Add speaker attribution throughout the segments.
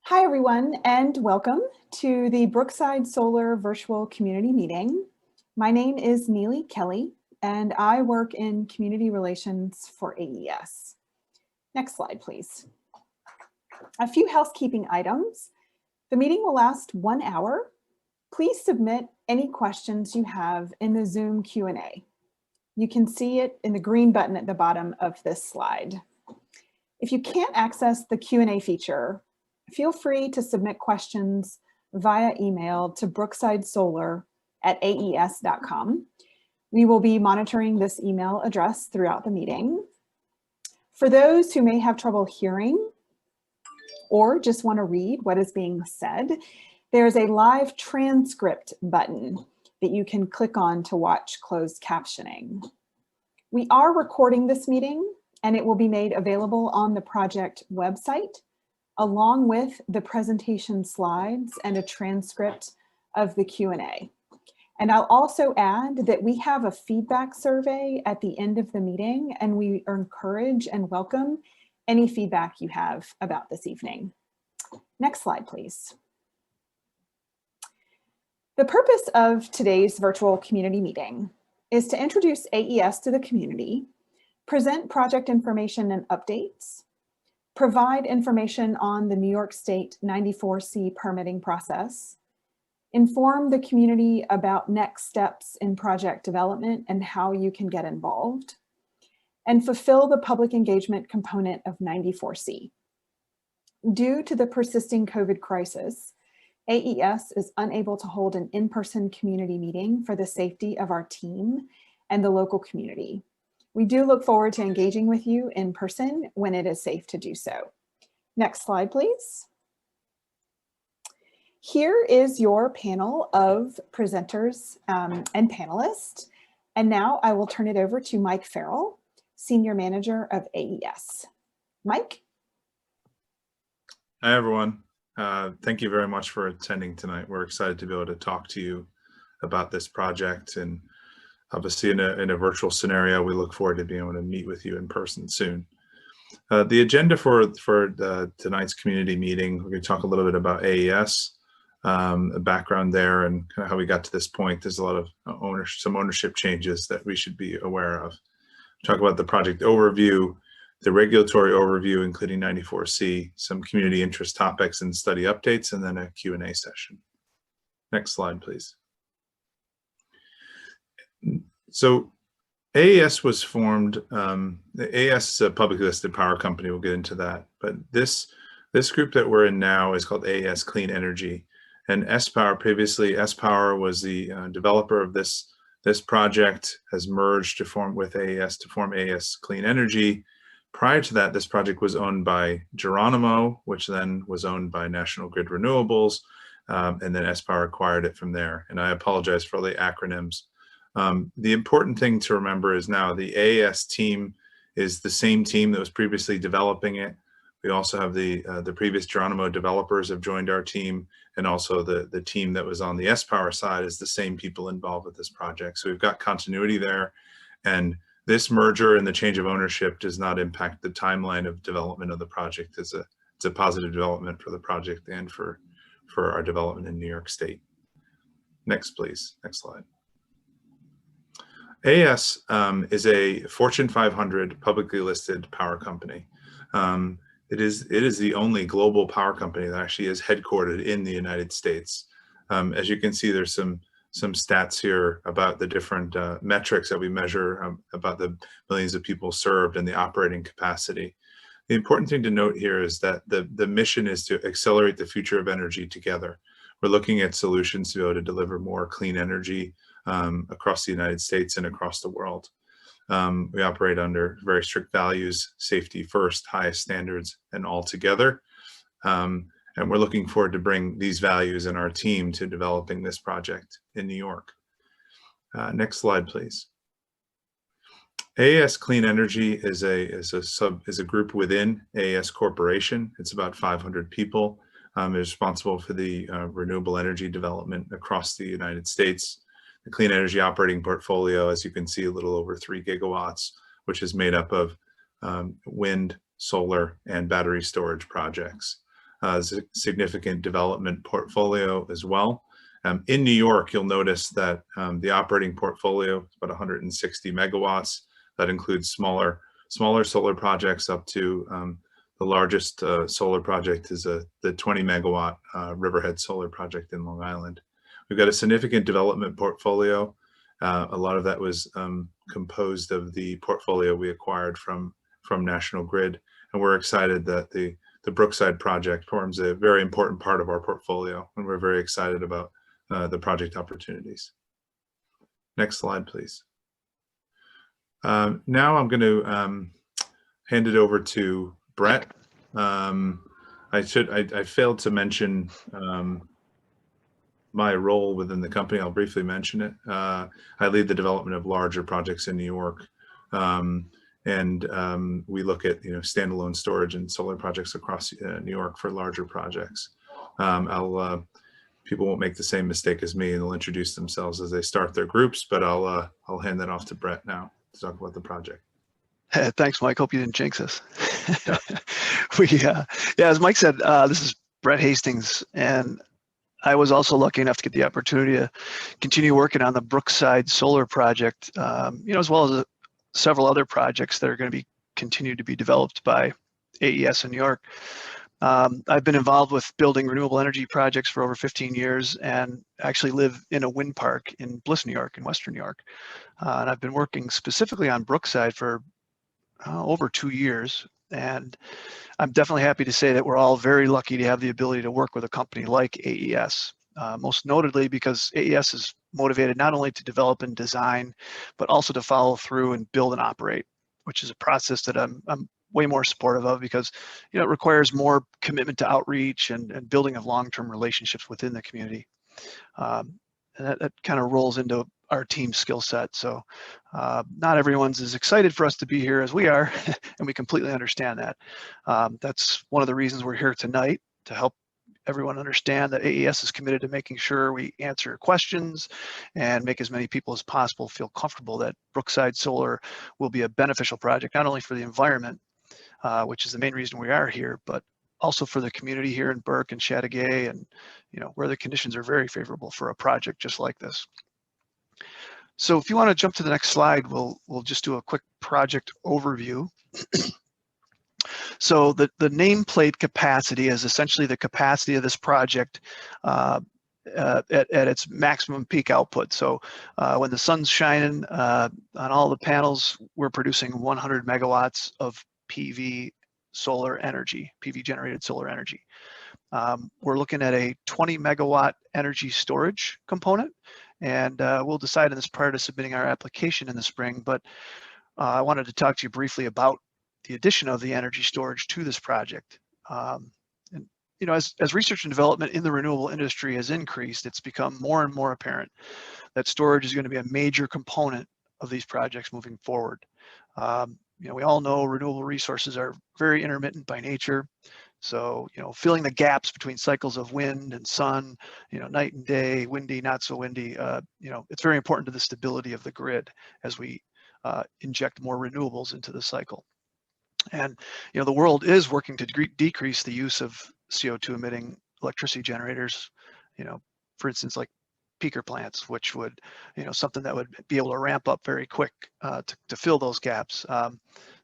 Speaker 1: Hi, everyone, and welcome to the Brookside Solar Virtual Community Meeting. My name is Neely Kelly, and I work in Community Relations for AES. Next slide, please. A few housekeeping items. The meeting will last 1 hour. Please submit any questions you have in the Zoom Q&A. You can see it in the green button at the bottom of this slide. If you can't access the Q&A feature, feel free to submit questions via email to brooksidesolar@aes.com. We will be monitoring this email address throughout the meeting. For those who may have trouble hearing or just want to read what is being said, there's a live transcript button that you can click on to watch closed captioning. We are recording this meeting, and it will be made available on the project website, along with the presentation slides and a transcript of the Q&A. And I'll also add that we have a feedback survey at the end of the meeting, and we encourage and welcome any feedback you have about this evening. Next slide, please. The purpose of today's virtual community meeting is to introduce AES to the community, present project information and updates, provide information on the New York State 94C permitting process, inform the community about next steps in project development and how you can get involved, and fulfill the public engagement component of 94C. Due to the persisting COVID crisis, AES is unable to hold an in-person community meeting for the safety of our team and the local community. We do look forward to engaging with you in person when it is safe to do so. Next slide, please. Here is your panel of presenters and panelists. And now I will turn it over to Mike Farrell, Senior Manager of AES. Mike?
Speaker 2: Hi, everyone. Thank you very much for attending tonight. We're excited to be able to talk to you about this project, and obviously in a virtual scenario, we look forward to being able to meet with you in person soon. The agenda for tonight's community meeting, we're going to talk a little bit about AES, a background there, and kind of how we got to this point. There's a lot of some ownership changes that we should be aware of. Talk about the project overview, the regulatory overview, including 94C, some community interest topics and study updates, and then a Q&A session. Next slide, please. So AES was formed, AES is a publicly listed power company, we'll get into that, but this group that we're in now is called Aes Clean Energy, and S-Power, previously S-Power was the developer of this project, has merged to form with AES to form Aes Clean Energy. Prior to that, this project was owned by Geronimo, which then was owned by National Grid Renewables, and then S-Power acquired it from there, and I apologize for all the acronyms. The important thing to remember is now the AES team is the same team that was previously developing it. We also have the previous Geronimo developers have joined our team, and also the team that was on the S-Power side is the same people involved with this project. So we've got continuity there, and this merger and the change of ownership does not impact the timeline of development of the project. It's a positive development for the project and for our development in New York State. Next, please. Next slide. AES is a Fortune 500 publicly listed power company. It is the only global power company that actually is headquartered in the United States. As you can see, there's some stats here about the different metrics that we measure about the millions of people served and the operating capacity. The important thing to note here is that the mission is to accelerate the future of energy together. We're looking at solutions to be able to deliver more clean energy across the United States and across the world. We operate under very strict values, safety first, highest standards, and all together. And we're looking forward to bring these values in our team to developing this project in New York. Next slide, please. Aes Clean Energy is a group within AES Corporation. It's about 500 people. It's responsible for the renewable energy development across the United States. The clean energy operating portfolio, as you can see, a little over 3 gigawatts, which is made up of wind, solar, and battery storage projects. significant development portfolio as well. In New York, you'll notice that the operating portfolio is about 160 megawatts. That includes smaller solar projects up to the largest solar project is the 20 megawatt Riverhead solar project in Long Island. We've got a significant development portfolio. A lot of that was composed of the portfolio we acquired from National Grid, and we're excited that the Brookside project forms a very important part of our portfolio, and we're very excited about the project opportunities. Next slide, please. Now I'm going to hand it over to Brett. I failed to mention my role within the company. I'll briefly mention it. I lead the development of larger projects in New York, and we look at standalone storage and solar projects across New York for larger projects. People won't make the same mistake as me, and they'll introduce themselves as they start their groups. But I'll hand that off to Brett now to talk about the project.
Speaker 3: Thanks, Mike. Hope you didn't jinx us. Yeah. As Mike said, this is Brett Hastings, and I was also lucky enough to get the opportunity to continue working on the Brookside solar project, as well as several other projects that are going to be continued to be developed by AES in New York. I've been involved with building renewable energy projects for over 15 years and actually live in a wind park in Bliss, New York, in Western New York. And I've been working specifically on Brookside for over 2 years. And I'm definitely happy to say that we're all very lucky to have the ability to work with a company like AES, most notably because AES is motivated not only to develop and design, but also to follow through and build and operate, which is a process that I'm way more supportive of because it requires more commitment to outreach and building of long-term relationships within the community. And that kind of rolls into our team skill set. So not everyone's as excited for us to be here as we are, and we completely understand that. That's one of the reasons we're here tonight, to help everyone understand that AES is committed to making sure we answer questions and make as many people as possible feel comfortable that Brookside Solar will be a beneficial project, not only for the environment, which is the main reason we are here, but also for the community here in Burke and Chateauguay, and where the conditions are very favorable for a project just like this. So if you want to jump to the next slide, we'll just do a quick project overview. So the nameplate capacity is essentially the capacity of this project at its maximum peak output. So when the sun's shining on all the panels, we're producing 100 megawatts of PV solar energy, PV generated solar energy. We're looking at a 20 megawatt energy storage component, and we'll decide on this prior to submitting our application in the spring. But I wanted to talk to you briefly about the addition of the energy storage to this project. And as research and development in the renewable industry has increased, it's become more and more apparent that storage is going to be a major component of these projects moving forward. We all know renewable resources are very intermittent by nature. So, filling the gaps between cycles of wind and sun, night and day, windy, not so windy, it's very important to the stability of the grid as we inject more renewables into the cycle. And, the world is working to decrease the use of CO2 emitting electricity generators, for instance, like peaker plants, which would, something that would be able to ramp up very quick to fill those gaps.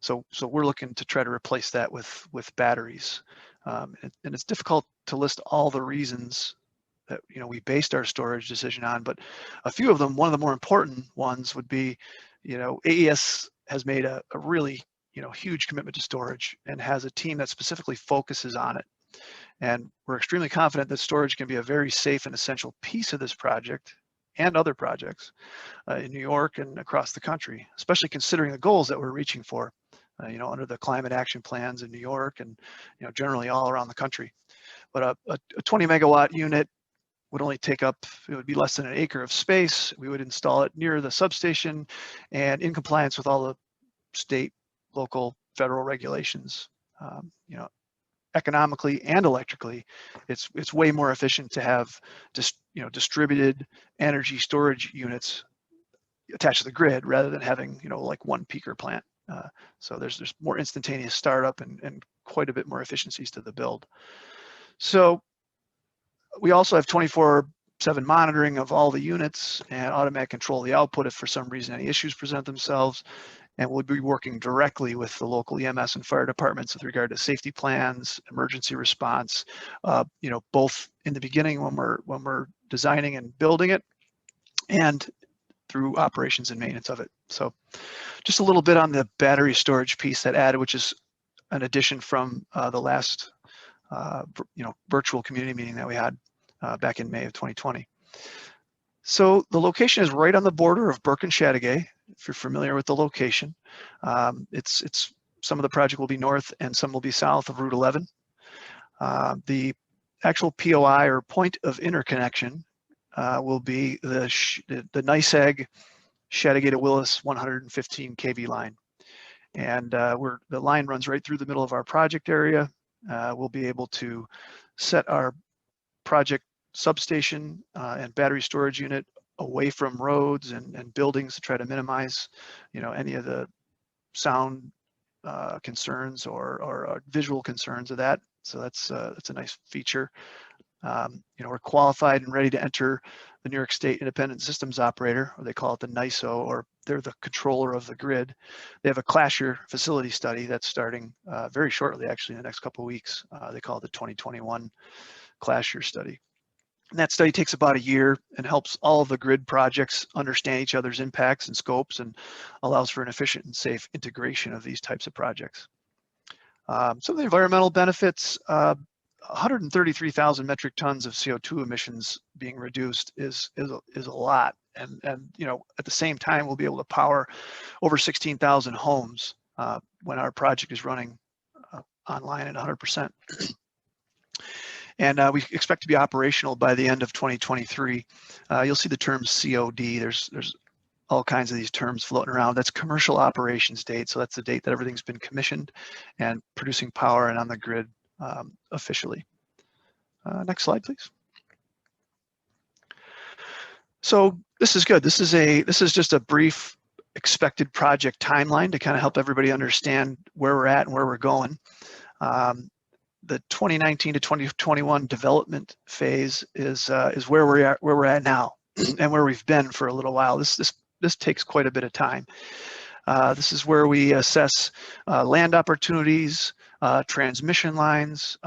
Speaker 3: So we're looking to try to replace that with batteries. And it's difficult to list all the reasons that we based our storage decision on, but a few of them, one of the more important ones would be, AES has made a really huge commitment to storage and has a team that specifically focuses on it. And we're extremely confident that storage can be a very safe and essential piece of this project and other projects in New York and across the country, especially considering the goals that we're reaching for, under the climate action plans in New York and, generally all around the country. But a 20 megawatt unit would only take up, it would be less than an acre of space. We would install it near the substation and in compliance with all the state, local, federal regulations. Economically and electrically, it's way more efficient to have distributed energy storage units attached to the grid rather than having like one peaker plant. So there's more instantaneous startup and quite a bit more efficiencies to the build. So we also have 24/7 monitoring of all the units and automatic control of the output if for some reason any issues present themselves. And we'll be working directly with the local EMS and fire departments with regard to safety plans, emergency response, both in the beginning when we're designing and building it, and through operations and maintenance of it. So just a little bit on the battery storage piece that added, which is an addition from the last virtual community meeting that we had back in May of 2020. So the location is right on the border of Burke and Chateauguay, if you're familiar with the location. It's some of the project will be north and some will be south of Route 11. The actual POI, or point of interconnection, will be the NYSEG Chateauguay to Willis 115 kV line. And the line runs right through the middle of our project area. We'll be able to set our project substation and battery storage unit away from roads and buildings to try to minimize, any of the sound concerns or visual concerns of that. So that's a nice feature. We're qualified and ready to enter the New York State Independent Systems Operator, or they call it the NYSO, or they're the controller of the grid. They have a class year facility study that's starting very shortly, actually in the next couple of weeks. They call it the 2021 class year study. And that study takes about a year and helps all of the grid projects understand each other's impacts and scopes, and allows for an efficient and safe integration of these types of projects. Some of the environmental benefits, 133,000 metric tons of CO2 emissions being reduced is a lot. And at the same time, we'll be able to power over 16,000 homes when our project is running online at 100%. And we expect to be operational by the end of 2023. You'll see the term COD. There's all kinds of these terms floating around. That's commercial operations date. So that's the date that everything's been commissioned and producing power and on the grid officially. Next slide, please. So this is good. This is just a brief expected project timeline to kind of help everybody understand where we're at and where we're going. The 2019 to 2021 development phase is where we're at now and where we've been for a little while. This takes quite a bit of time. This is where we assess land opportunities, transmission lines,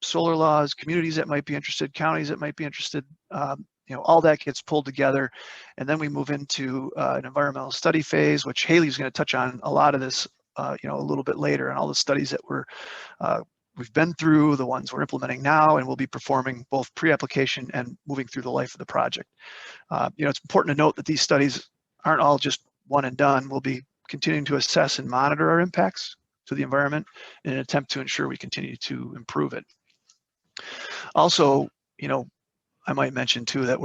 Speaker 3: solar laws, communities that might be interested, counties that might be interested. All that gets pulled together, and then we move into an environmental study phase, which Haley's going to touch on a lot of this, a little bit later, and all the studies that we've been through, the ones we're implementing now, and we'll be performing both pre-application and moving through the life of the project. It's important to note that these studies aren't all just one and done. We'll be continuing to assess and monitor our impacts to the environment in an attempt to ensure we continue to improve it. Also, I might mention too that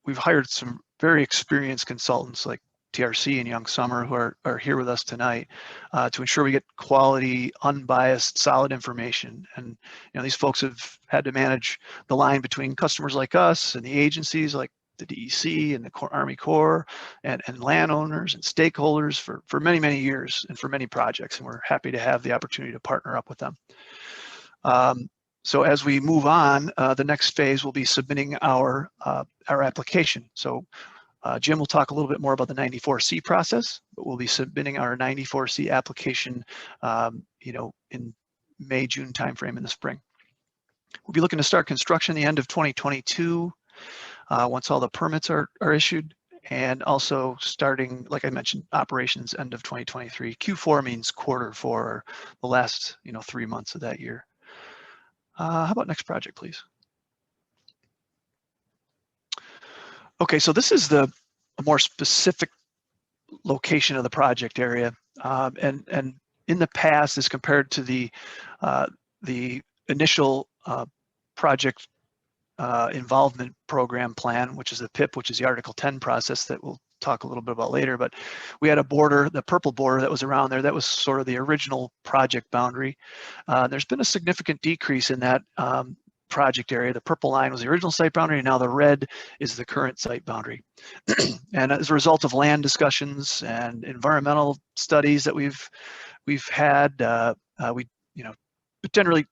Speaker 3: we've hired some very experienced consultants like TRC and Young Summer, who are here with us tonight, to ensure we get quality, unbiased, solid information. And these folks have had to manage the line between customers like us and the agencies like the DEC and the Army Corps and landowners and stakeholders for many, many years and for many projects. And we're happy to have the opportunity to partner up with them. So as we move on, the next phase will be submitting our application. So Jim will talk a little bit more about the 94C process, but we'll be submitting our 94C application, in May, June timeframe in the spring. We'll be looking to start construction the end of 2022, once all the permits are issued, and also starting, like I mentioned, operations end of 2023. Q4 means quarter four, the last 3 months of that year. How about next project, please? Okay, so this is a more specific location of the project area, and in the past, as compared to the initial project involvement program plan, which is the PIP, which is the Article 10 process that we'll talk a little bit about later. But we had a border, the purple border that was around there, that was sort of the original project boundary. There's been a significant decrease in that project area. The purple line was the original site boundary, and now the red is the current site boundary. And as a result of land discussions and environmental studies that we've had, we generally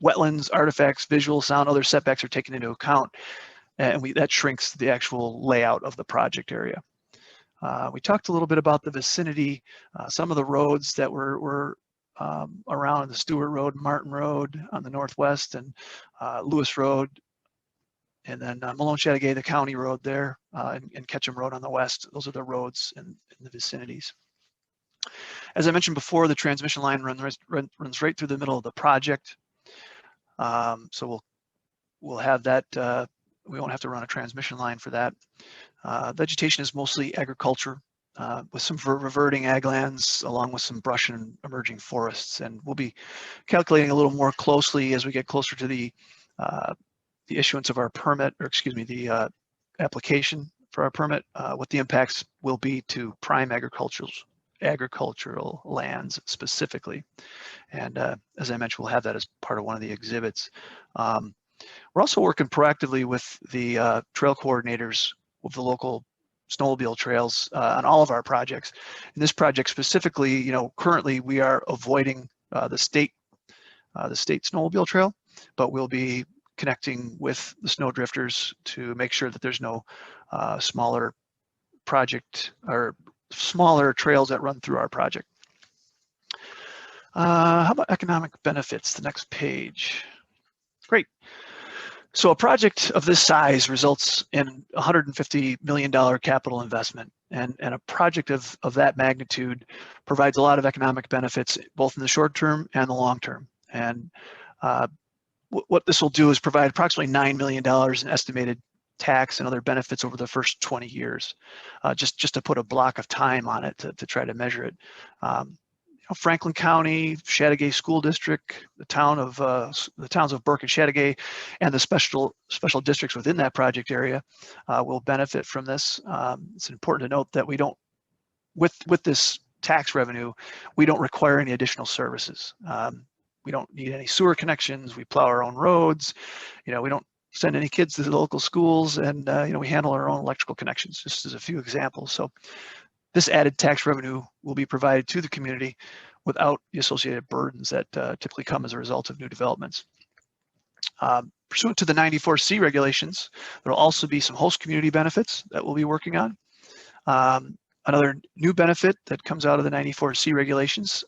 Speaker 3: wetlands, artifacts, visual, sound, other setbacks are taken into account, and that shrinks the actual layout of the project area. We talked a little bit about the vicinity, some of the roads that were around the Stewart Road, Martin Road on the northwest, and Lewis Road, and then Malone Chateauguay, the county road there, and Ketchum Road on the west. Those are the roads in the vicinities. As I mentioned before, the transmission line runs right through the middle of the project. So we'll have that, we won't have to run a transmission line for that. Vegetation is mostly agriculture, with some reverting ag lands along with some brush and emerging forests. And we'll be calculating a little more closely as we get closer to the issuance of our permit, or excuse me, the application for our permit, what the impacts will be to prime agricultural lands specifically. And as I mentioned, we'll have that as part of one of the exhibits. We're also working proactively with the trail coordinators with the local snowmobile trails on all of our projects. In this project specifically, you know, currently we are avoiding the state snowmobile trail, but we'll be connecting with the snow drifters to make sure that there's no smaller trails that run through our project. How about economic benefits? The next page. Great. So a project of this size results in $150 million capital investment, and a project of that magnitude provides a lot of economic benefits, both in the short term and the long term. And what this will do is provide approximately $9 million in estimated tax and other benefits over the first 20 years, just to put a block of time on it to try to measure it. Franklin County, Chateauguay School District, the towns of Burke and Chateauguay, and the special districts within that project area will benefit from this. It's important to note that we don't, with this tax revenue, we don't require any additional services. We don't need any sewer connections. We plow our own roads. You know, we don't send any kids to the local schools, and you know, we handle our own electrical connections, just as a few examples. So this added tax revenue will be provided to the community without the associated burdens that typically come as a result of new developments. Pursuant to the 94C regulations, there will also be some host community benefits that we'll be working on. Another new benefit that comes out of the 94C regulations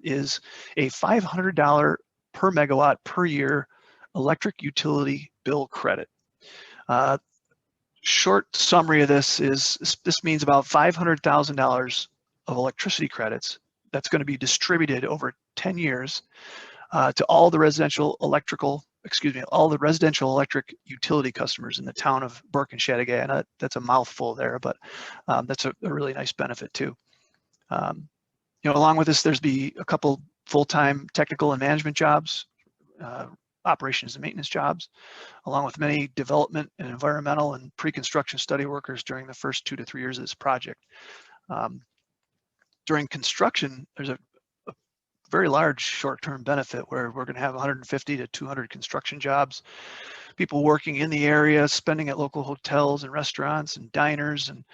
Speaker 3: is a $500 per megawatt per year electric utility bill credit. Short summary of this is this means about $500,000 of electricity credits that's going to be distributed over 10 years to all the residential electric utility customers in the town of Burke and Chateauguay. And that's a mouthful there, but that's a really nice benefit too. You know, along with this, there's a couple full-time technical and management jobs, operations and maintenance jobs, along with many development and environmental and pre-construction study workers during the first 2 to 3 years of this project. During construction, there's a very large short-term benefit where we're going to have 150 to 200 construction jobs, people working in the area, spending at local hotels and restaurants and diners, and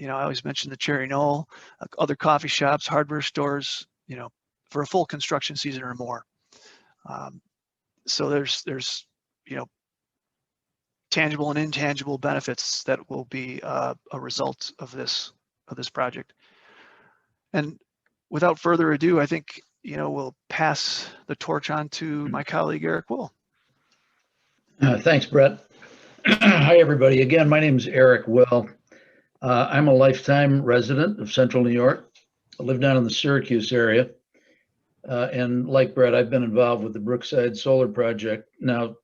Speaker 3: you know, I always mention the Cherry Knoll, other coffee shops, hardware stores, you know, for a full construction season or more. So there's you know, tangible and intangible benefits that will be a result of this project. And without further ado, I think, you know, we'll pass the torch on to my colleague Eric Will.
Speaker 4: Thanks, Brett. Hi, everybody. Again, my name is Eric Will. I'm a lifetime resident of Central New York. I live down in the Syracuse area. And like Brett, I've been involved with the Brookside Solar Project now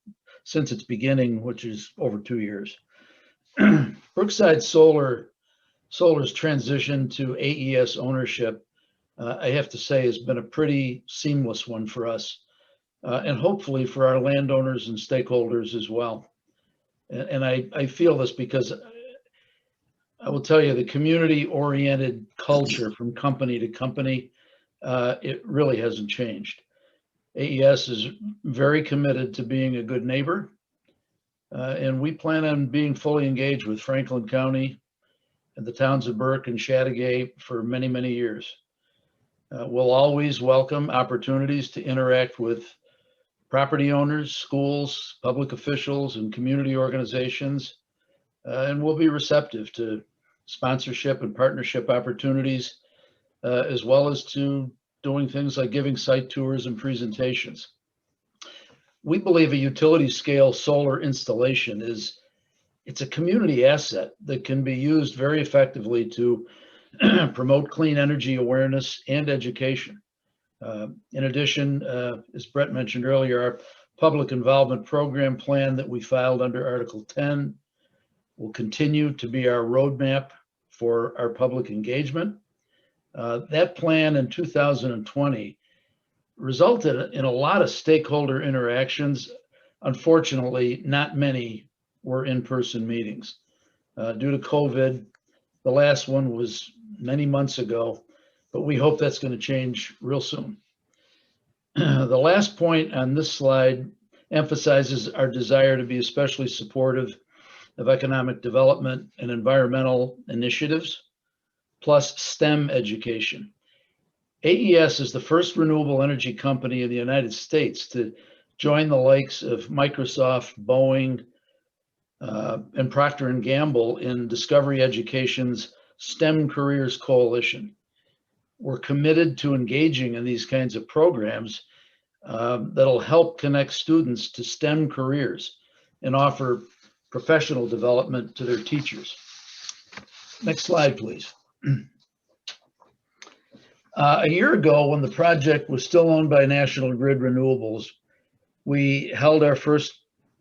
Speaker 4: since its beginning, which is over 2 years. Brookside Solar's transition to AES ownership, I have to say, has been a pretty seamless one for us, and hopefully for our landowners and stakeholders as well. And I feel this because I will tell you, the community-oriented culture from company to company, it really hasn't changed. AES is very committed to being a good neighbor, and we plan on being fully engaged with Franklin County and the towns of Burke and Chateauguay for many, many years. We'll always welcome opportunities to interact with property owners, schools, public officials, and community organizations, and we'll be receptive to sponsorship and partnership opportunities, as well as to doing things like giving site tours and presentations. We believe a utility scale solar installation it's a community asset that can be used very effectively to promote clean energy awareness and education. In addition, as Brett mentioned earlier, our public involvement program plan that we filed under Article 10 will continue to be our roadmap for our public engagement. That plan in 2020 resulted in a lot of stakeholder interactions. Unfortunately, not many were in-person meetings. Due to COVID, the last one was many months ago, but we hope that's going to change real soon. The last point on this slide emphasizes our desire to be especially supportive of economic development and environmental initiatives, plus STEM education. AES is the first renewable energy company in the United States to join the likes of Microsoft, Boeing, and Procter & Gamble in Discovery Education's STEM Careers Coalition. We're committed to engaging in these kinds of programs that'll help connect students to STEM careers and offer professional development to their teachers. Next slide, please. A year ago, when the project was still owned by National Grid Renewables, we held our first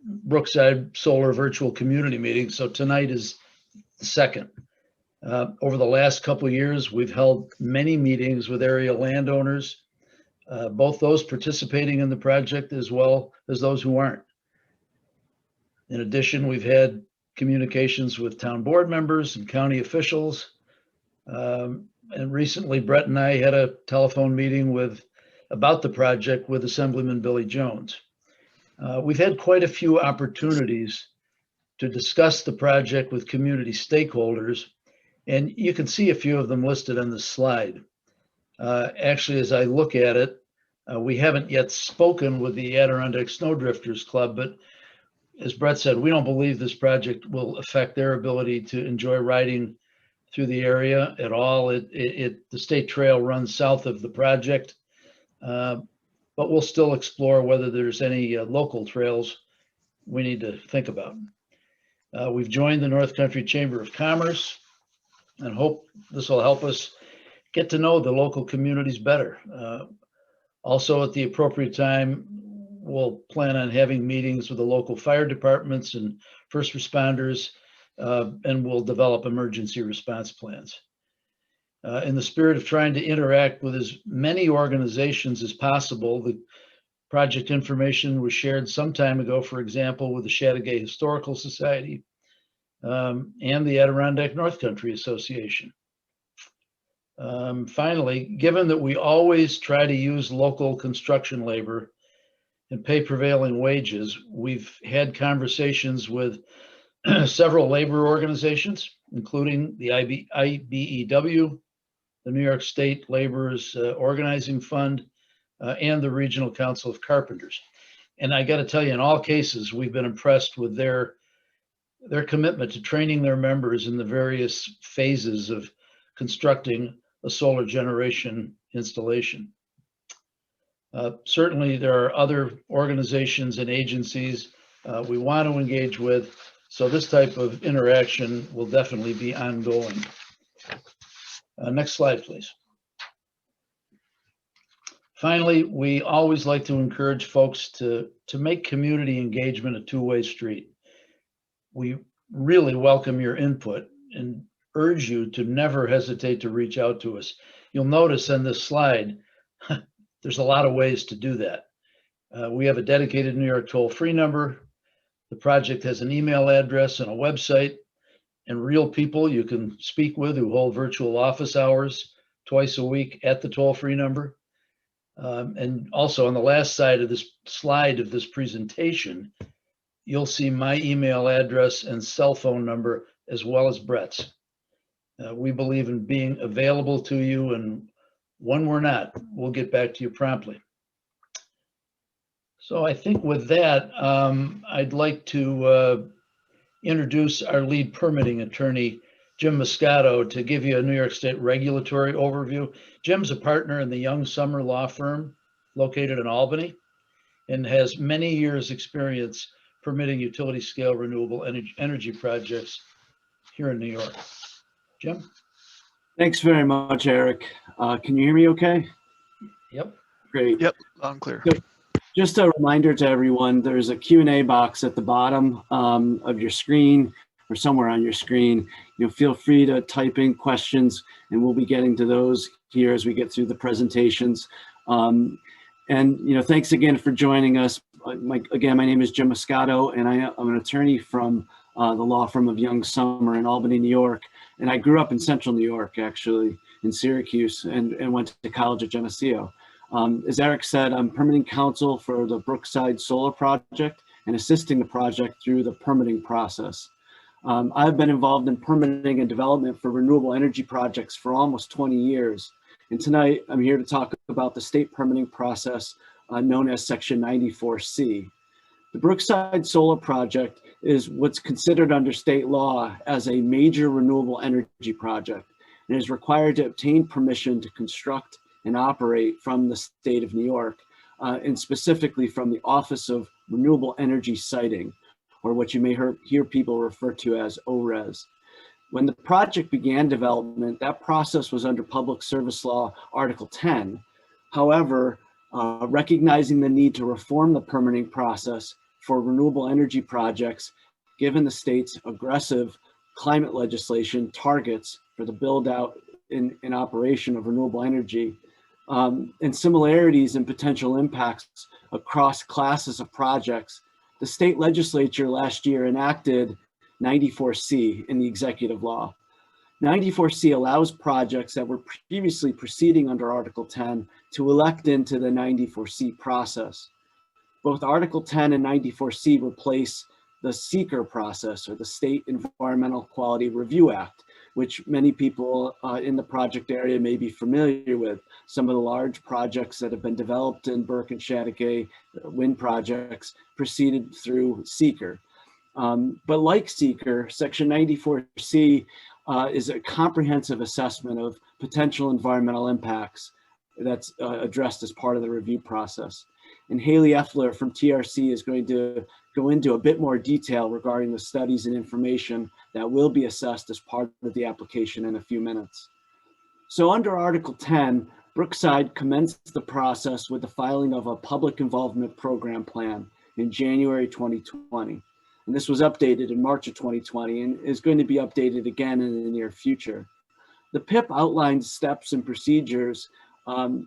Speaker 4: Brookside Solar virtual community meeting. So tonight is the second. Over the last couple of years, we've held many meetings with area landowners, both those participating in the project as well as those who aren't. In addition, we've had communications with town board members and county officials. And recently, Brett and I had a telephone meeting about the project with Assemblyman Billy Jones. We've had quite a few opportunities to discuss the project with community stakeholders, and you can see a few of them listed on this slide. Actually, as I look at it, we haven't yet spoken with the Adirondack Snowdrifters Club, but as Brett said, we don't believe this project will affect their ability to enjoy riding through the area at all. The state trail runs south of the project, but we'll still explore whether there's any local trails we need to think about. We've joined the North Country Chamber of Commerce and hope this will help us get to know the local communities better. Also, at the appropriate time, we'll plan on having meetings with the local fire departments and first responders, and we'll develop emergency response plans. In the spirit of trying to interact with as many organizations as possible, the project information was shared some time ago, for example, with the Chateauguay Historical Society and the Adirondack North Country Association. Finally, given that we always try to use local construction labor and pay prevailing wages, we've had conversations with several labor organizations, including the IBEW, the New York State Laborers Organizing Fund, and the Regional Council of Carpenters. And I got to tell you, in all cases, we've been impressed with their commitment to training their members in the various phases of constructing a solar generation installation. Certainly, there are other organizations and agencies we want to engage with, so this type of interaction will definitely be ongoing. Next slide, please. Finally, we always like to encourage folks to make community engagement a two-way street. We really welcome your input and urge you to never hesitate to reach out to us. You'll notice on this slide, there's a lot of ways to do that. We have a dedicated New York toll-free number. The project has an email address and a website, and real people you can speak with who hold virtual office hours twice a week at the toll-free number. And also on the last side of this slide of this presentation, you'll see my email address and cell phone number as well as Brett's. We believe in being available to you, and when we're not, we'll get back to you promptly. So I think with that, I'd like to introduce our lead permitting attorney, Jim Moscato, to give you a New York State regulatory overview. Jim's a partner in the Young Summer Law Firm located in Albany and has many years' experience permitting utility scale renewable energy projects here in New York. Jim?
Speaker 5: Thanks very much, Eric. Can you hear me okay?
Speaker 4: Yep.
Speaker 5: Great.
Speaker 3: Yep, loud and clear.
Speaker 5: Good. Just a reminder to everyone, there's a Q&A box at the bottom of your screen or somewhere on your screen. Feel free to type in questions and we'll be getting to those here as we get through the presentations. And thanks again for joining us. Again, my name is Jim Moscato and I'm an attorney from the law firm of Young Summer in Albany, New York. And I grew up in central New York, actually, in Syracuse, and went to college at Geneseo. As Eric said, I'm permitting counsel for the Brookside solar project and assisting the project through the permitting process. I've been involved in permitting and development for renewable energy projects for almost 20 years. And tonight I'm here to talk about the state permitting process known as Section 94C. The Brookside solar project is what's considered under state law as a major renewable energy project and is required to obtain permission to construct and operate from the state of New York, and specifically from the Office of Renewable Energy Siting, or what you may hear people refer to as ORES. When the project began development, that process was under Public Service Law Article 10. However, recognizing the need to reform the permitting process for renewable energy projects, given the state's aggressive climate legislation targets for the build out in operation of renewable energy, and similarities and potential impacts across classes of projects, the state legislature last year enacted 94C in the executive law. 94C allows projects that were previously proceeding under Article 10 to elect into the 94C process. Both Article 10 and 94C replace the seeker process, or the State Environmental Quality Review Act, which many people in the project area may be familiar with. Some of the large projects that have been developed in Burke and Chateauguay, wind projects, proceeded through seeker. But like seeker, Section 94C is a comprehensive assessment of potential environmental impacts that's addressed as part of the review process. And Haley Effler from TRC is going to go into a bit more detail regarding the studies and information that will be assessed as part of the application in a few minutes. So under Article 10, Brookside commenced the process with the filing of a public involvement program plan in January 2020. And this was updated in March of 2020 and is going to be updated again in the near future. The PIP outlines steps and procedures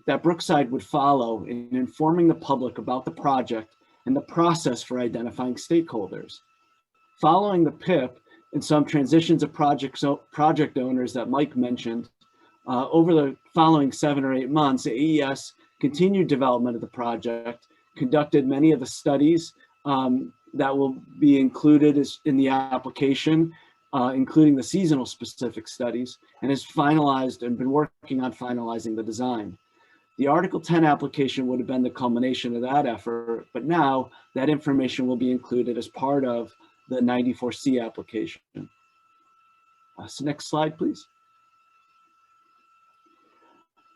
Speaker 5: that Brookside would follow in informing the public about the project and the process for identifying stakeholders. Following the PIP and some transitions of project owners that Mike mentioned, over the following 7 or 8 months, AES continued development of the project, conducted many of the studies that will be included in the application, including the seasonal specific studies, and has finalized and been working on finalizing the design. The Article 10 application would have been the culmination of that effort, but now that information will be included as part of the 94C application. So next slide, please.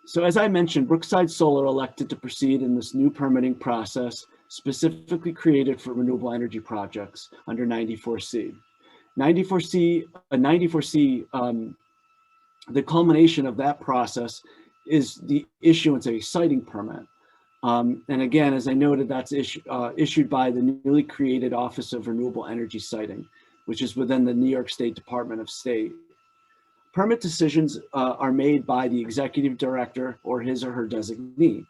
Speaker 5: So as I mentioned, Brookside Solar elected to proceed in this new permitting process specifically created for renewable energy projects under 94C. 94C, the culmination of that process is the issuance of a siting permit. And again, as I noted, that's issued by the newly created Office of Renewable Energy Siting, which is within the New York State Department of State. Permit decisions are made by the executive director or his or her designee.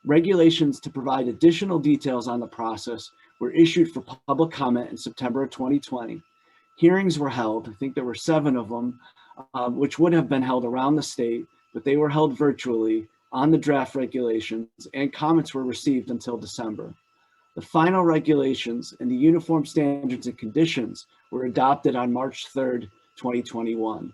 Speaker 5: Regulations to provide additional details on the process were issued for public comment in September of 2020. Hearings were held, I think there were 7 of them, which would have been held around the state, but they were held virtually on the draft regulations, and comments were received until December. The final regulations and the uniform standards and conditions were adopted on March 3rd, 2021.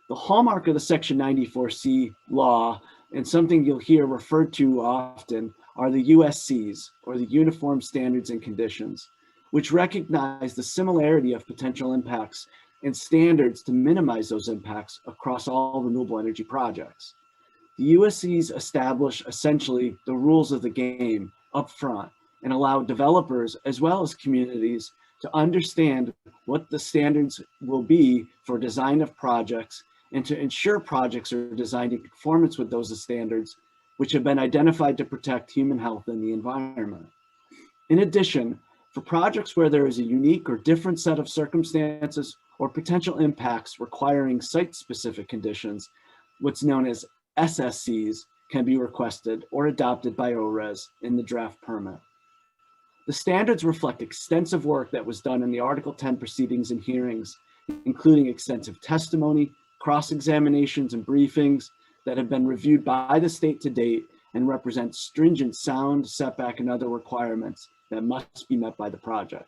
Speaker 5: The hallmark of the Section 94C law, and something you'll hear referred to often, are the USCs, or the Uniform Standards and Conditions, which recognize the similarity of potential impacts and standards to minimize those impacts across all renewable energy projects. The USCs establish essentially the rules of the game up front and allow developers as well as communities to understand what the standards will be for design of projects and to ensure projects are designed in conformance with those standards, which have been identified to protect human health and the environment. In addition, for projects where there is a unique or different set of circumstances or potential impacts requiring site-specific conditions, what's known as SSCs can be requested or adopted by ORES in the draft permit. The standards reflect extensive work that was done in the Article 10 proceedings and hearings, including extensive testimony, cross-examinations, and briefings that have been reviewed by the state to date and represent stringent sound, setback, and other requirements that must be met by the project.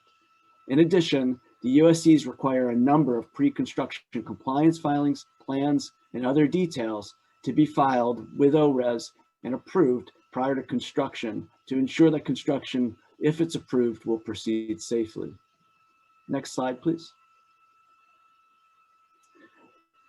Speaker 5: In addition, the USCs require a number of pre-construction compliance filings, plans, and other details to be filed with ORES and approved prior to construction to ensure that construction, if it's approved, will proceed safely. Next slide, please.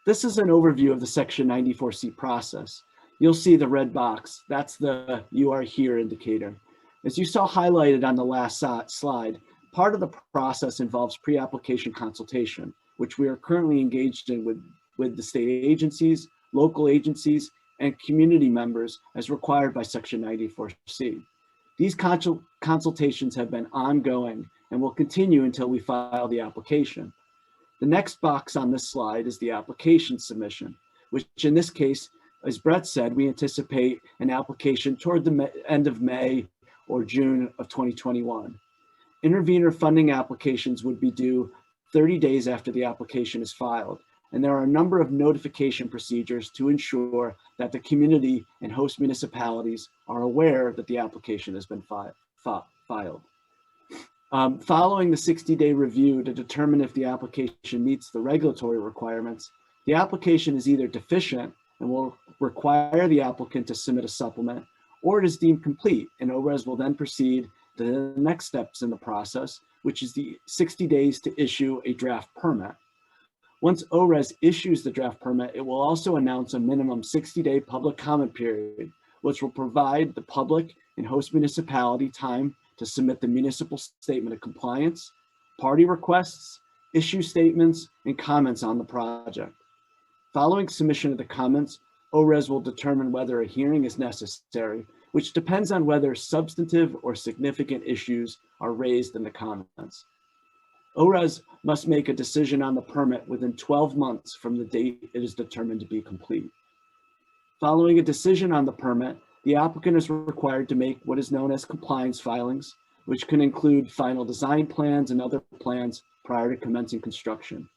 Speaker 5: This is an overview of the Section 94C process. You'll see the red box. That's the "you are here" indicator. As you saw highlighted on the last slide, part of the process involves pre-application consultation, which we are currently engaged in with the state agencies, local agencies, and community members as required by Section 94C. These consultations have been ongoing and will continue until we file the application. The next box on this slide is the application submission, which in this case, as Brett said, we anticipate an application toward the end of May or June of 2021. Intervenor funding applications would be due 30 days after the application is filed, and there are a number of notification procedures to ensure that the community and host municipalities are aware that the application has been filed. Following the 60-day review to determine if the application meets the regulatory requirements, the application is either deficient and will require the applicant to submit a supplement, or it is deemed complete, and ORES will then proceed to the next steps in the process, which is the 60 days to issue a draft permit. Once ORES issues the draft permit, it will also announce a minimum 60-day public comment period, which will provide the public and host municipality time to submit the municipal statement of compliance, party requests, issue statements, and comments on the project. Following submission of the comments, ORES will determine whether a hearing is necessary, which depends on whether substantive or significant issues are raised in the comments. ORES must make a decision on the permit within 12 months from the date it is determined to be complete. Following a decision on the permit, the applicant is required to make what is known as compliance filings, which can include final design plans and other plans prior to commencing construction.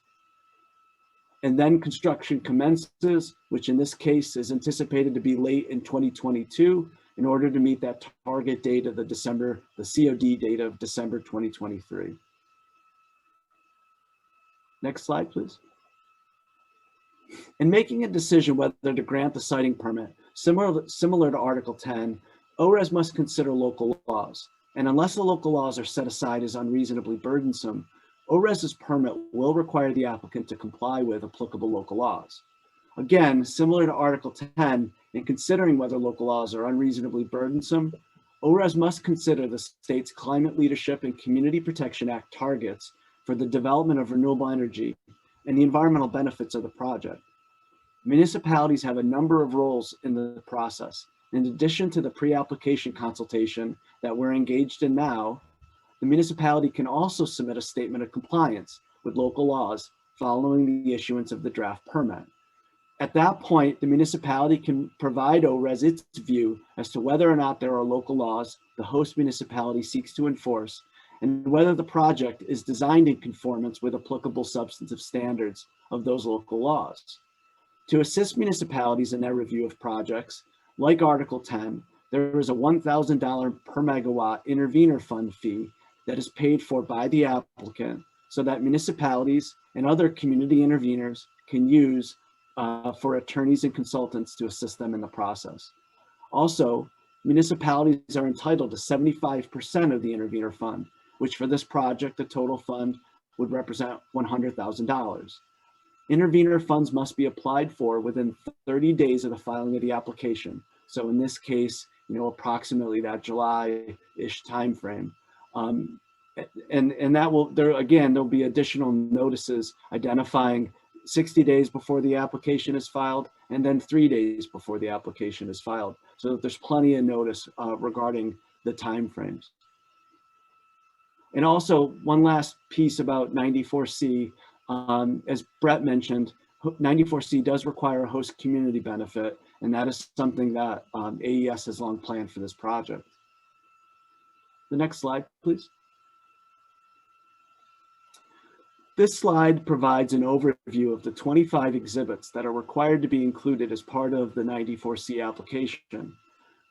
Speaker 5: And then construction commences, which in this case is anticipated to be late in 2022 in order to meet that target date of the COD date of December 2023. Next slide, please. In making a decision whether to grant the siting permit, similar to Article 10, ORES must consider local laws. And unless the local laws are set aside as unreasonably burdensome, ORES's permit will require the applicant to comply with applicable local laws. Again, similar to Article 10, in considering whether local laws are unreasonably burdensome, ORES must consider the state's Climate Leadership and Community Protection Act targets for the development of renewable energy and the environmental benefits of the project. Municipalities have a number of roles in the process. In addition to the pre-application consultation that we're engaged in now, the municipality can also submit a statement of compliance with local laws following the issuance of the draft permit. At that point, the municipality can provide ORES its view as to whether or not there are local laws the host municipality seeks to enforce, and whether the project is designed in conformance with applicable substantive standards of those local laws. To assist municipalities in their review of projects, like Article 10, there is a $1,000 per megawatt intervenor fund fee that is paid for by the applicant so that municipalities and other community intervenors can use for attorneys and consultants to assist them in the process. Also, municipalities are entitled to 75% of the intervenor fund, which for this project, the total fund would represent $100,000. Intervenor funds must be applied for within 30 days of the filing of the application. So in this case, approximately that July-ish timeframe. And that will, there'll be additional notices identifying 60 days before the application is filed, and then 3 days before the application is filed, so that there's plenty of notice regarding the timeframes. And also, one last piece about 94C, as Brett mentioned, 94C does require a host community benefit, and that is something that AES has long planned for this project. The next slide, please. This slide provides an overview of the 25 exhibits that are required to be included as part of the 94C application.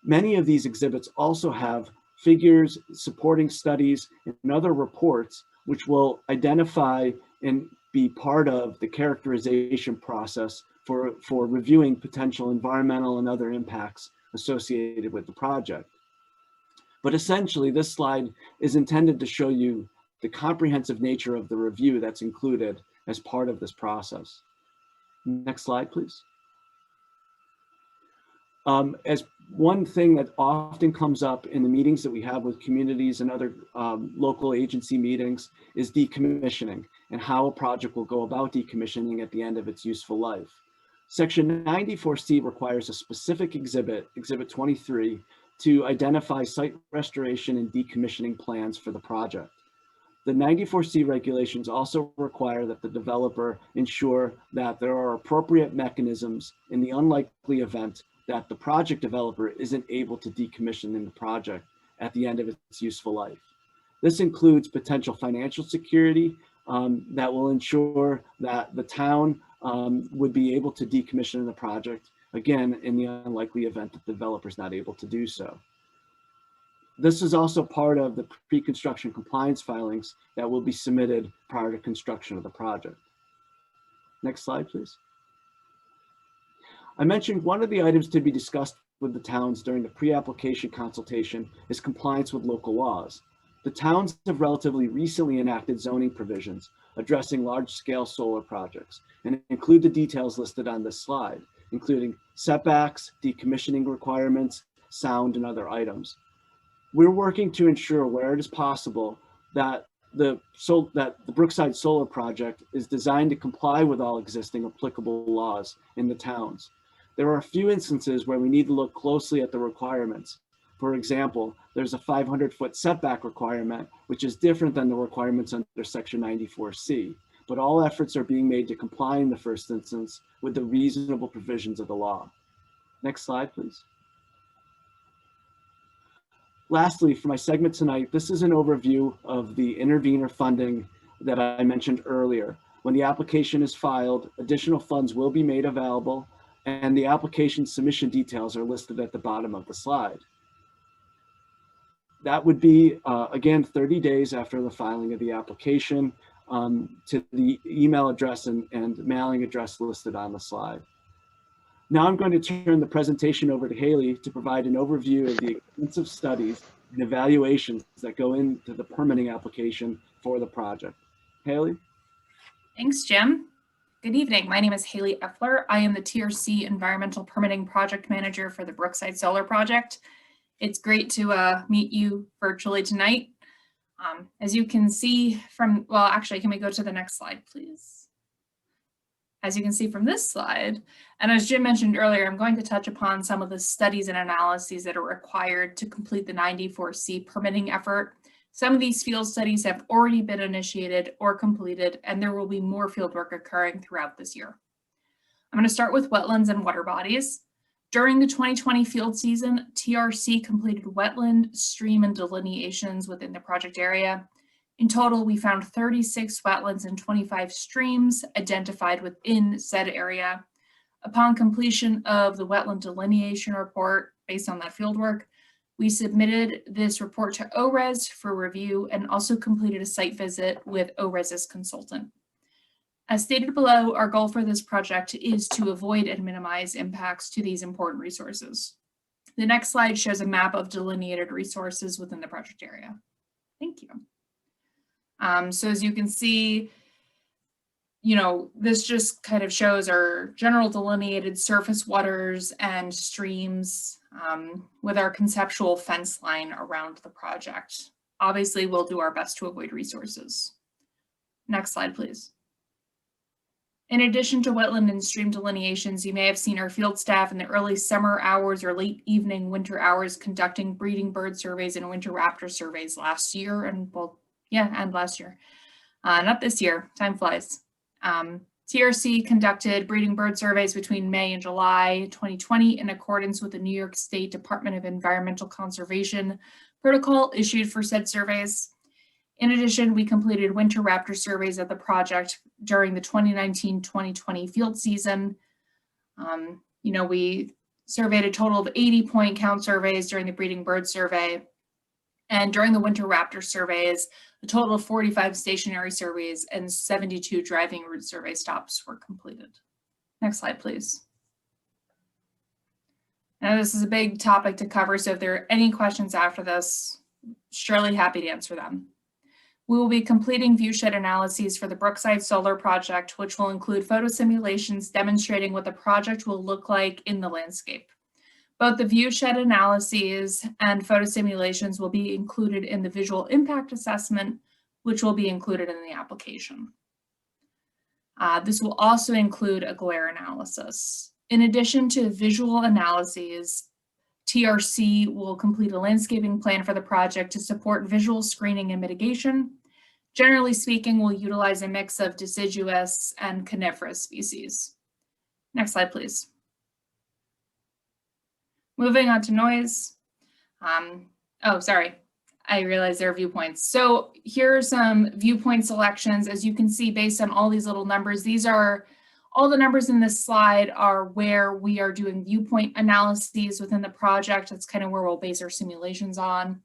Speaker 5: Many of these exhibits also have figures, supporting studies, and other reports which will identify and be part of the characterization process for reviewing potential environmental and other impacts associated with the project. But essentially, this slide is intended to show you the comprehensive nature of the review that's included as part of this process. Next slide, please. As one thing that often comes up in the meetings that we have with communities and other local agency meetings is decommissioning and how a project will go about decommissioning at the end of its useful life. Section 94C requires a specific exhibit, Exhibit 23, to identify site restoration and decommissioning plans for the project. The 94C regulations also require that the developer ensure that there are appropriate mechanisms in the unlikely event that the project developer isn't able to decommission the project at the end of its useful life. This includes potential financial security that will ensure that the town would be able to decommission the project, again, in the unlikely event that the developer is not able to do so. This is also part of the pre-construction compliance filings that will be submitted prior to construction of the project. Next slide, please. I mentioned one of the items to be discussed with the towns during the pre-application consultation is compliance with local laws. The towns have relatively recently enacted zoning provisions addressing large-scale solar projects and include the details listed on this slide, including setbacks, decommissioning requirements, sound, and other items. We're working to ensure where it is possible that the Brookside solar project is designed to comply with all existing applicable laws in the towns. There are a few instances where we need to look closely at the requirements. For example, there's a 500-foot setback requirement, which is different than the requirements under Section 94C, but all efforts are being made to comply in the first instance with the reasonable provisions of the law. Next slide, please. Lastly, for my segment tonight, this is an overview of the intervenor funding that I mentioned earlier. When the application is filed, additional funds will be made available, and the application submission details are listed at the bottom of the slide. That would be, again, 30 days after the filing of the application to the email address and mailing address listed on the slide. Now I'm going to turn the presentation over to Haley to provide an overview of the extensive studies and evaluations that go into the permitting application for the project. Haley?
Speaker 6: Thanks, Jim. Good evening. My name is Haley Effler. I am the TRC Environmental Permitting Project Manager for the Brookside Solar Project. It's great to meet you virtually tonight. As you can see from, well, actually, can we go to the next slide, please? As you can see from this slide, and as Jim mentioned earlier, I'm going to touch upon some of the studies and analyses that are required to complete the 94C permitting effort. Some of these field studies have already been initiated or completed, and there will be more field work occurring throughout this year. I'm going to start with wetlands and water bodies. During the 2020 field season, TRC completed wetland, stream, and delineations within the project area. In total, we found 36 wetlands and 25 streams identified within said area. Upon completion of the wetland delineation report, based on that fieldwork, we submitted this report to ORES for review and also completed a site visit with ORES's consultant. As stated below, our goal for this project is to avoid and minimize impacts to these important resources. The next slide shows a map of delineated resources within the project area. Thank you. So as you can see, this just kind of shows our general delineated surface waters and streams with our conceptual fence line around the project. Obviously, we'll do our best to avoid resources. Next slide, please. In addition to wetland and stream delineations, you may have seen our field staff in the early summer hours or late evening winter hours conducting breeding bird surveys and winter raptor surveys last year and last year. Not this year, time flies. TRC conducted breeding bird surveys between May and July 2020 in accordance with the New York State Department of Environmental Conservation protocol issued for said surveys. In addition, we completed winter raptor surveys at the project during the 2019-2020 field season. We surveyed a total of 80 point count surveys during the breeding bird survey. And during the winter raptor surveys, a total of 45 stationary surveys and 72 driving route survey stops were completed. Next slide, please. Now, this is a big topic to cover, so if there are any questions after this, surely happy to answer them. We will be completing viewshed analyses for the Brookside solar project, which will include photo simulations demonstrating what the project will look like in the landscape. Both the viewshed analyses and photo simulations will be included in the visual impact assessment, which will be included in the application. This will also include a glare analysis. In addition to visual analyses, TRC will complete a landscaping plan for the project to support visual screening and mitigation. Generally speaking, we'll utilize a mix of deciduous and coniferous species. Next slide, please. Moving on to noise. I realize there are viewpoints. So here are some viewpoint selections. As you can see, based on all these little numbers, these are all the numbers in this slide are where we are doing viewpoint analyses within the project. That's kind of where we'll base our simulations on.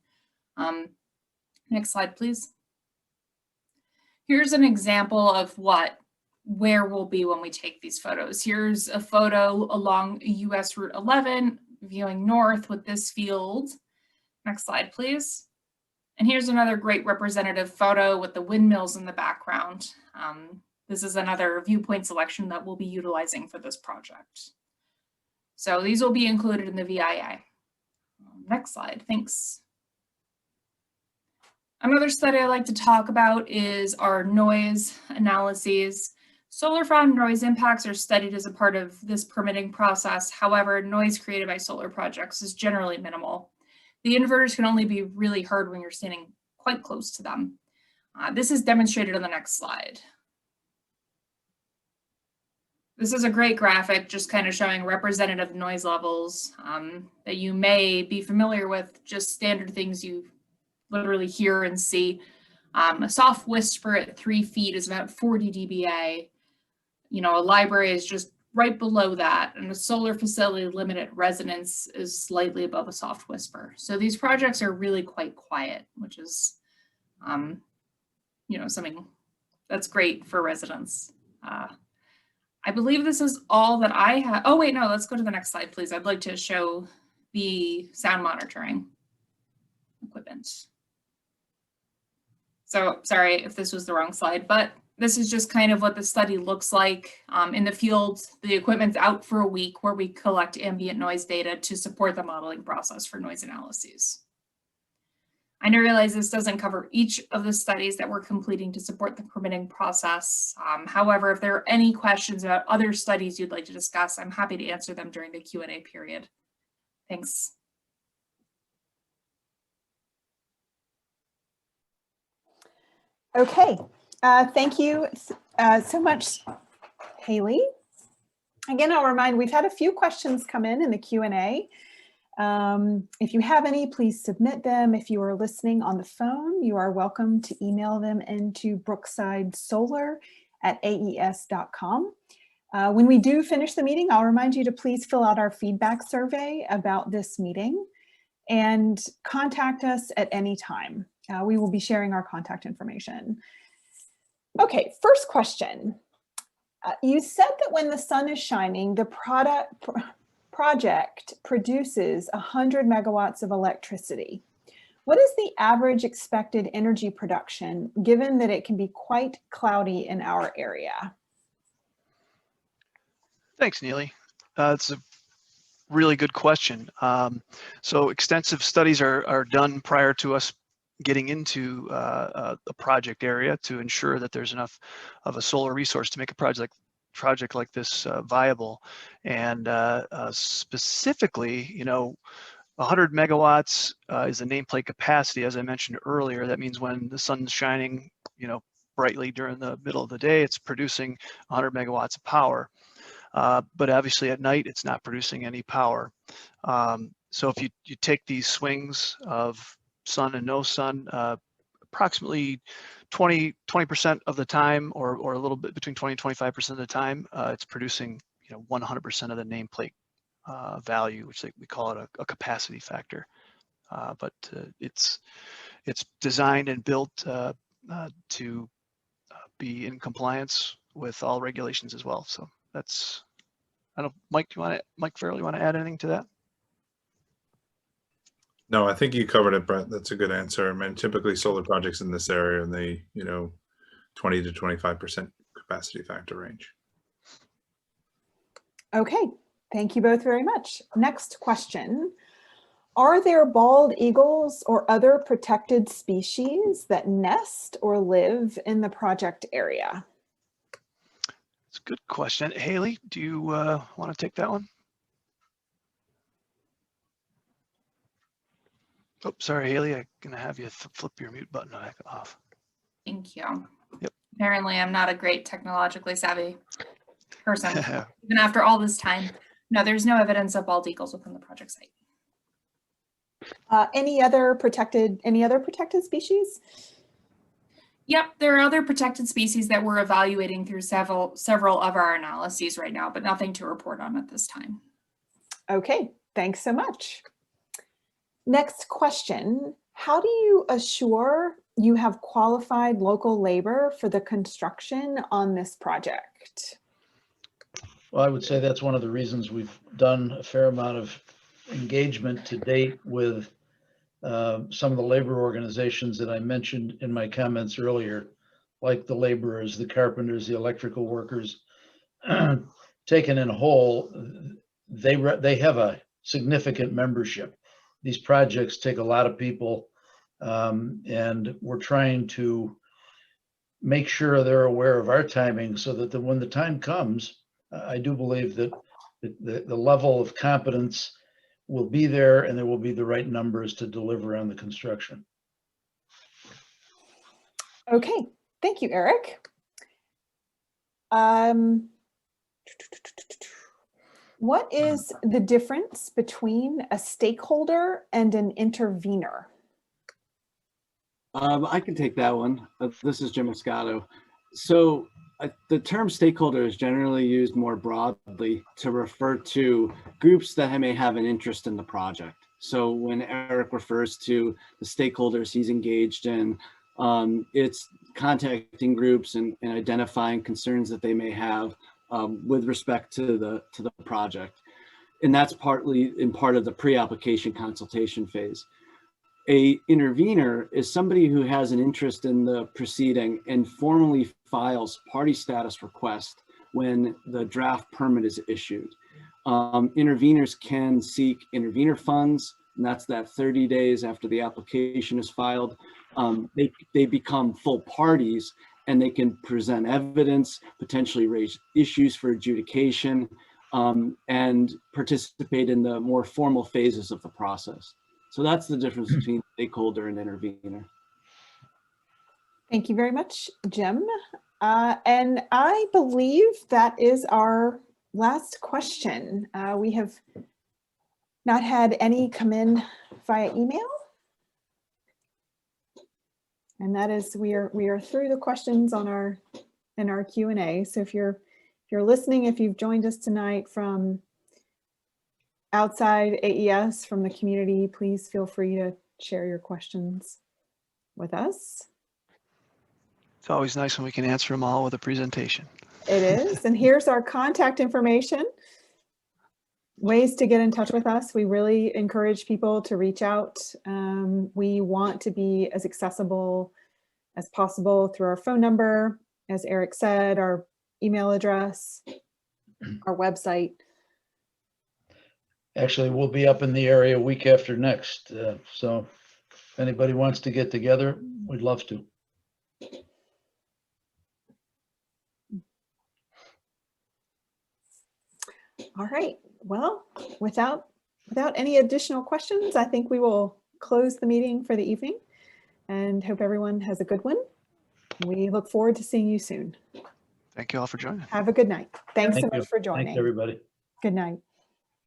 Speaker 6: Next slide, please. Here's an example of where we'll be when we take these photos. Here's a photo along US Route 11, viewing north with this field. Next slide, please. And here's another great representative photo with the windmills in the background. This is another viewpoint selection that we'll be utilizing for this project. So these will be included in the VIA. Next slide, thanks. Another study I like to talk about is our noise analyses. Solar farm noise impacts are studied as a part of this permitting process. However, noise created by solar projects is generally minimal. The inverters can only be really heard when you're standing quite close to them. This is demonstrated on the next slide. This is a great graphic just kind of showing representative noise levels that you may be familiar with, just standard things you literally hear and see. A soft whisper at 3 feet is about 40 dBA. A library is just right below that, and a solar facility limited resonance is slightly above a soft whisper. So these projects are really quite quiet, which is, something that's great for residents. I believe this is all that I have. Oh, wait, no, let's go to the next slide, please. I'd like to show the sound monitoring equipment. So sorry if this was the wrong slide, but this is just kind of what the study looks like in the field. The equipment's out for a week where we collect ambient noise data to support the modeling process for noise analyses. I realize this doesn't cover each of the studies that we're completing to support the permitting process. However, if there are any questions about other studies you'd like to discuss, I'm happy to answer them during the Q&A period. Thanks.
Speaker 1: Okay, thank you so much, Haley. Again, I'll remind, we've had a few questions come in the Q&A. If you have any, please submit them. If you are listening on the phone, you are welcome to email them into brooksidesolar@aes.com. When we do finish the meeting, I'll remind you to please fill out our feedback survey about this meeting and contact us at any time. We will be sharing our contact information. Okay, first question. You said that when the sun is shining, the project produces 100 megawatts of electricity, what is the average expected energy production, given that it can be quite cloudy in our area?
Speaker 3: Thanks, Neely. It's a really good question. So extensive studies are done prior to us getting into the project area to ensure that there's enough of a solar resource to make a project like this viable. And specifically, 100 megawatts is the nameplate capacity. As I mentioned earlier, that means when the sun's shining, brightly during the middle of the day, it's producing 100 megawatts of power. But obviously at night, it's not producing any power. So if you take these swings of sun and no sun, approximately 20% of the time, or a little bit between 20 and 25% of the time, it's producing 100% of the nameplate value, which we call it a capacity factor. But it's designed and built to be in compliance with all regulations as well. So that's, I don't know, Mike Farrell, you want to add anything to that?
Speaker 2: No, I think you covered it, Brett. That's a good answer. I mean, typically solar projects in this area in the 20 to 25% capacity factor range.
Speaker 1: Okay, thank you both very much. Next question. Are there bald eagles or other protected species that nest or live in the project area?
Speaker 3: It's a good question. Haley, do you want to take that one? Oh, sorry, Haley, I'm going to have you flip your mute button back off.
Speaker 6: Thank you.
Speaker 3: Yep.
Speaker 6: Apparently, I'm not a great technologically savvy person, even after all this time. No, there's no evidence of bald eagles within the project site.
Speaker 1: Any other protected species?
Speaker 6: Yep, there are other protected species that we're evaluating through several of our analyses right now, but nothing to report on at this time.
Speaker 1: Okay, thanks so much. Next question. How do you assure you have qualified local labor for the construction on this project?
Speaker 4: Well, I would say that's one of the reasons we've done a fair amount of engagement to date with some of the labor organizations that I mentioned in my comments earlier, like the laborers, the carpenters, the electrical workers. Taken in whole, they have a significant membership. These projects take a lot of people, and we're trying to make sure they're aware of our timing so that when the time comes, I do believe that the level of competence will be there and there will be the right numbers to deliver on the construction.
Speaker 1: Okay, thank you, Eric. What is the difference between a stakeholder and an intervener?
Speaker 5: I can take that one. This is Jim Moscato. So the term stakeholder is generally used more broadly to refer to groups that may have an interest in the project. So when Eric refers to the stakeholders he's engaged in, it's contacting groups and identifying concerns that they may have with respect to the project. And that's partly in part of the pre-application consultation phase. A intervener is somebody who has an interest in the proceeding and formally files party status request when the draft permit is issued. Interveners can seek intervener funds, and that's that 30 days after the application is filed. They become full parties and they can present evidence, potentially raise issues for adjudication, and participate in the more formal phases of the process. So that's the difference between stakeholder and intervener.
Speaker 1: Thank you very much, Jim. And I believe that is our last question. We have not had any come in via email. And that is, we are through the questions in our Q&A. So if you're listening, if you've joined us tonight from outside AES, from the community, please feel free to share your questions with us.
Speaker 3: It's always nice when we can answer them all with a presentation.
Speaker 1: It is. And here's our contact information. ways to get in touch with us. We really encourage people to reach out. We want to be as accessible as possible through our phone number, as Eric said, our email address, our website.
Speaker 4: Actually, we'll be up in the area week after next. So if anybody wants to get together, we'd love to.
Speaker 1: All right. Well, without any additional questions, I think we will close the meeting for the evening and hope everyone has a good one. We look forward to seeing you soon.
Speaker 3: Thank you all for joining.
Speaker 1: Have a good night. Thanks so
Speaker 4: Thank you.
Speaker 1: much for
Speaker 4: Thanks,
Speaker 1: joining.
Speaker 4: everybody.
Speaker 1: Good night.